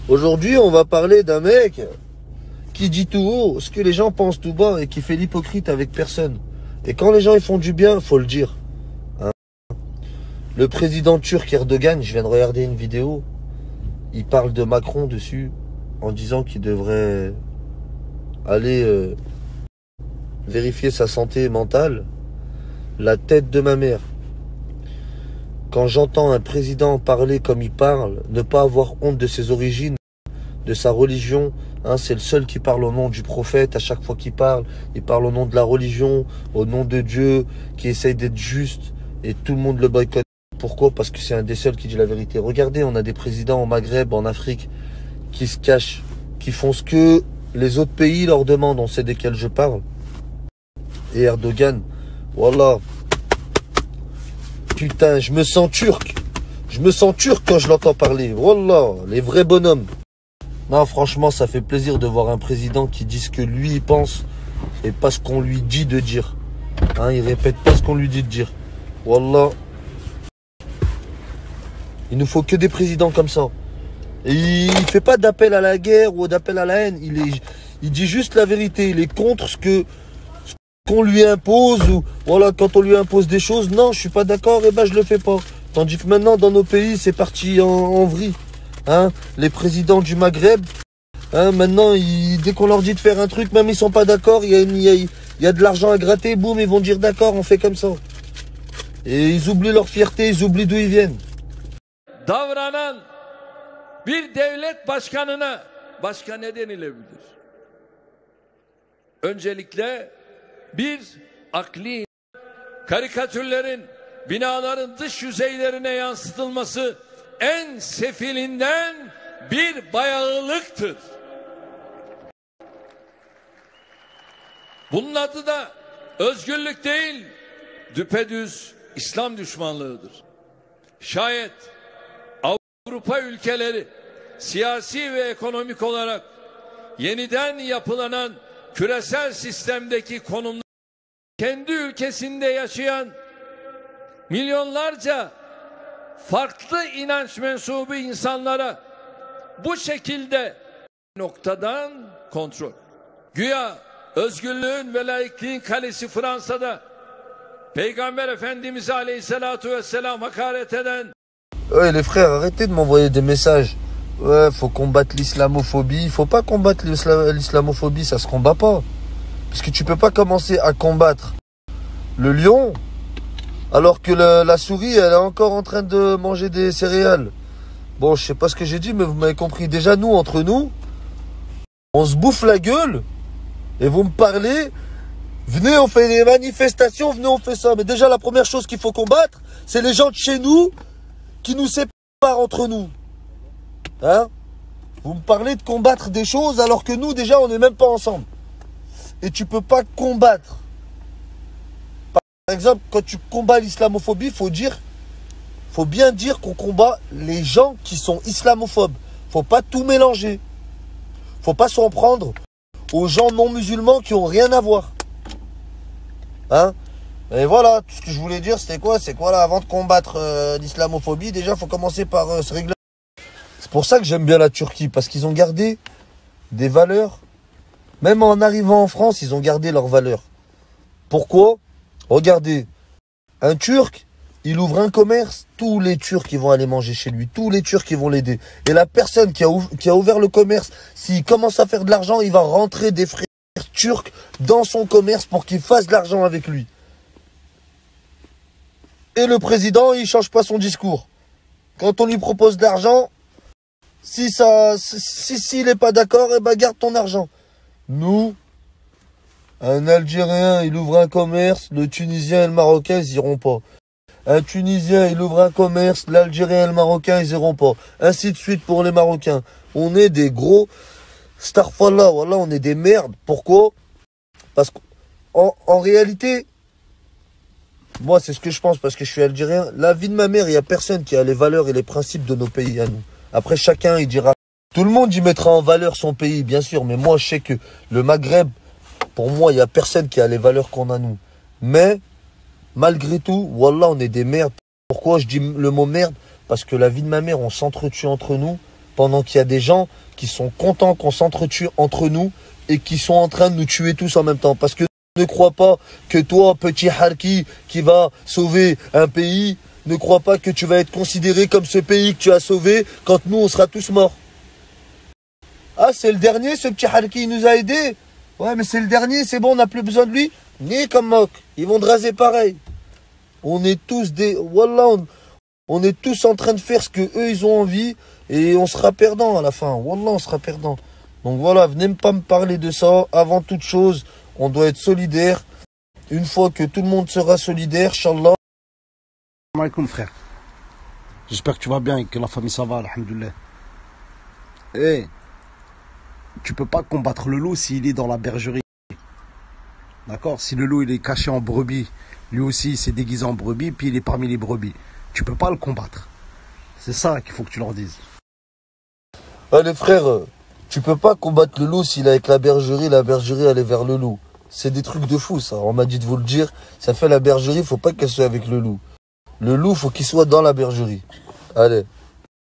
Aujourd'hui, on va parler d'un mec qui dit tout haut ce que les gens pensent tout bas et qui fait l'hypocrite avec personne. Et quand les gens ils font du bien, faut le dire. Hein. Le président turc Erdogan, je viens de regarder une vidéo, il parle de Macron dessus en disant qu'il devrait aller vérifier sa santé mentale. La tête de ma mère. Quand j'entends un président parler comme il parle, ne pas avoir honte de ses origines, de sa religion, hein, c'est le seul qui parle au nom du prophète à chaque fois qu'il parle. Il parle au nom de la religion, au nom de Dieu, qui essaye d'être juste et tout le monde le boycotte. Pourquoi? Parce que c'est un des seuls qui dit la vérité. Regardez, on a des présidents au Maghreb, en Afrique, qui se cachent, qui font ce que les autres pays leur demandent. On sait desquels je parle. Et Erdogan, voilà. Putain, je me sens turc. Je me sens turc quand je l'entends parler. Wallah, les vrais bonhommes. Non, franchement, ça fait plaisir de voir un président qui dit ce que lui il pense et pas ce qu'on lui dit de dire. Hein, il répète pas ce qu'on lui dit de dire. Wallah. Il nous faut que des présidents comme ça. Et il fait pas d'appel à la guerre ou d'appel à la haine. Il dit juste la vérité. Il est contre ce qu'on lui impose ou voilà, quand on lui impose des choses, non, je suis pas d'accord, et ben je le fais pas. Tandis que maintenant dans nos pays, c'est parti en vrille. Hein, les présidents du Maghreb, hein, maintenant dès qu'on leur dit de faire un truc, même ils sont pas d'accord, il y a de l'argent à gratter, boum, ils vont dire d'accord, on fait comme ça. Et ils oublient leur fierté, ils oublient d'où ils viennent. Davranan bir devlet başkanına başka ne denilebilir? Öncelikle bir akli karikatürlerin binaların dış yüzeylerine yansıtılması en sefilinden bir bayağılıktır. Bunun adı da özgürlük değil, düpedüz İslam düşmanlığıdır. Şayet Avrupa ülkeleri siyasi ve ekonomik olarak yeniden yapılanan küresel sistemdeki konumları kendi ülkesinde yaşayan milyonlarca farklı inanç mensubu insanlara bu şekilde noktadan kontrol. Güya özgürlüğün ve laikliğin kalesi Fransa'da Peygamber Efendimiz Aleyhisselatu Vesselam hakaret eden. Ouais, les frères, arrêtez de m'envoyer des messages. Ouais, faut combattre l'islamophobie. Il faut pas combattre l'islamophobie, ça se combat pas. Parce que tu peux pas commencer à combattre le lion alors que la souris, elle est encore en train de manger des céréales. Bon, je sais pas ce que j'ai dit, mais vous m'avez compris. Déjà, nous, entre nous, on se bouffe la gueule et vous me parlez. Venez, on fait des manifestations, venez, on fait ça. Mais déjà, la première chose qu'il faut combattre, c'est les gens de chez nous qui nous séparent entre nous. Hein? Vous me parlez de combattre des choses alors que nous, déjà, on n'est même pas ensemble. Et tu peux pas combattre. Par exemple, quand tu combats l'islamophobie, faut bien dire qu'on combat les gens qui sont islamophobes. Faut pas tout mélanger. Faut pas s'en prendre aux gens non musulmans qui ont rien à voir. Hein? Et voilà, tout ce que je voulais dire, c'était quoi? C'est quoi là, avant de combattre l'islamophobie, déjà, il faut commencer par se régler. C'est pour ça que j'aime bien la Turquie, parce qu'ils ont gardé des valeurs. Même en arrivant en France, ils ont gardé leurs valeurs. Pourquoi? Regardez, un Turc, il ouvre un commerce, tous les Turcs ils vont aller manger chez lui, tous les Turcs ils vont l'aider. Et la personne qui a ouvert le commerce, s'il commence à faire de l'argent, il va rentrer des frères turcs dans son commerce pour qu'il fasse de l'argent avec lui. Et le président, il change pas son discours. Quand on lui propose de l'argent, s'il n'est pas d'accord, eh ben garde ton argent. Nous, un Algérien, il ouvre un commerce, le Tunisien et le Marocain, ils iront pas. Un Tunisien, il ouvre un commerce, l'Algérien et le Marocain, ils iront pas. Ainsi de suite pour les Marocains. On est des gros starfallah, voilà, on est des merdes. Pourquoi? Parce qu'en réalité, moi c'est ce que je pense parce que je suis algérien. La vie de ma mère, il n'y a personne qui a les valeurs et les principes de nos pays à nous. Après chacun, il dira. Tout le monde y mettra en valeur son pays, bien sûr. Mais moi, je sais que le Maghreb, pour moi, il n'y a personne qui a les valeurs qu'on a nous. Mais, malgré tout, wallah, on est des merdes. Pourquoi je dis le mot merde? Parce que la vie de ma mère, on s'entretue entre nous. pendant qu'il y a des gens qui sont contents qu'on s'entretue entre nous et qui sont en train de nous tuer tous en même temps. Parce que ne crois pas que toi, petit Harki, qui va sauver un pays, ne crois pas que tu vas être considéré comme ce pays que tu as sauvé quand nous, on sera tous morts. Ah, c'est le dernier, ce petit Harki, il nous a aidés. Ouais, mais c'est le dernier, c'est bon, on n'a plus besoin de lui. Ni comme moque, ils vont te raser pareil. On est tous des... Wallah, on est tous en train de faire ce que eux ils ont envie et on sera perdant à la fin. Wallah, on sera perdant. Donc voilà, venez pas me parler de ça. Avant toute chose, on doit être solidaire. Une fois que tout le monde sera solidaire, Inch'Allah. Salam alaikum frère. J'espère que tu vas bien et que la famille ça va, alhamdoulilah. Eh, tu peux pas combattre le loup s'il est dans la bergerie. D'accord? Si le loup il est caché en brebis, lui aussi il s'est déguisé en brebis, puis il est parmi les brebis. Tu peux pas le combattre. C'est ça qu'il faut que tu leur dises. Allez frère, tu peux pas combattre le loup s'il est avec la bergerie elle est vers le loup. C'est des trucs de fou ça, on m'a dit de vous le dire. Ça fait la bergerie, faut pas qu'elle soit avec le loup. Le loup, faut qu'il soit dans la bergerie. Allez.